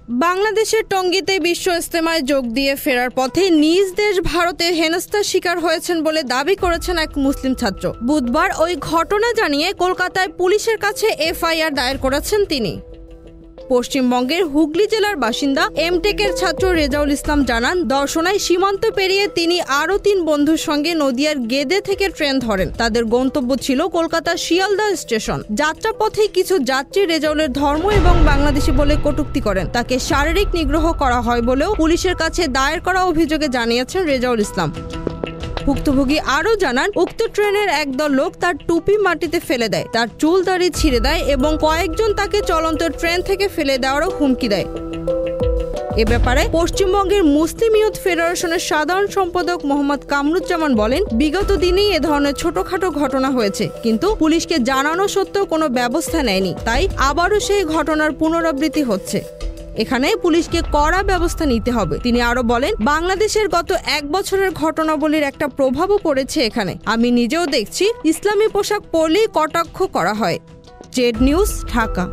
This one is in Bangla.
বাংলাদেশের টঙ্গীতে বিশ্ব ইজতেমায় যোগ দিয়ে ফেরার পথে নিজ দেশ ভারতে হেনস্থার শিকার হয়েছেন বলে দাবি করেছেন এক মুসলিম ছাত্র। বুধবার ওই ঘটনা জানিয়ে কলকাতায় পুলিশের কাছে এফআইআর দায়ের করেছেন তিনি। পশ্চিমবঙ্গের হুগলি জেলার বাসিন্দা এমটেকের ছাত্র রেজাউল ইসলাম জানান, দর্শনায় সীমান্ত পেরিয়ে তিনি আরও 3 বন্ধুর সঙ্গে নদিয়ার গেদে থেকে ট্রেন ধরেন। তাদের গন্তব্য ছিল কলকাতার শিয়ালদহ স্টেশন। যাত্রাপথে কিছু যাত্রী রেজাউলের ধর্ম এবং বাংলাদেশি বলে কটূক্তি করেন। তাকে শারীরিক নিগ্রহ করা হয় বলেও পুলিশের কাছে দায়ের করা অভিযোগে জানিয়েছেন রেজাউল ইসলাম। ভুক্তভোগী আরও জানান, উক্ত ট্রেনের একদল লোক তার টুপি মাটিতে ফেলে দেয়, তার চুল দাড়ি ছিঁড়ে দেয় এবং কয়েকজন তাকে চলন্ত ট্রেন থেকে ফেলে দেওয়ারও হুমকি দেয়। এ ব্যাপারে পশ্চিমবঙ্গের মুসলিম ইউথ ফেডারেশনের সাধারণ সম্পাদক মোহাম্মদ কামরুজ্জামান বলেন, বিগত দিনেই এ ধরনের ছোটখাটো ঘটনা হয়েছে, কিন্তু পুলিশকে জানানো সত্ত্বেও কোনো ব্যবস্থা নেয়নি, তাই আবারও সেই ঘটনার পুনরাবৃত্তি হচ্ছে। এখানে পুলিশকে কড়া ব্যবস্থা নিতে হবে। তিনি আরো বলেন, বাংলাদেশের গত 1 বছরের ঘটনাবলীর একটা প্রভাবও পড়েছে এখানে। আমি নিজেও দেখছি ইসলামী পোশাক পরলেই কটাক্ষ করা হয়। Z news, Dhaka.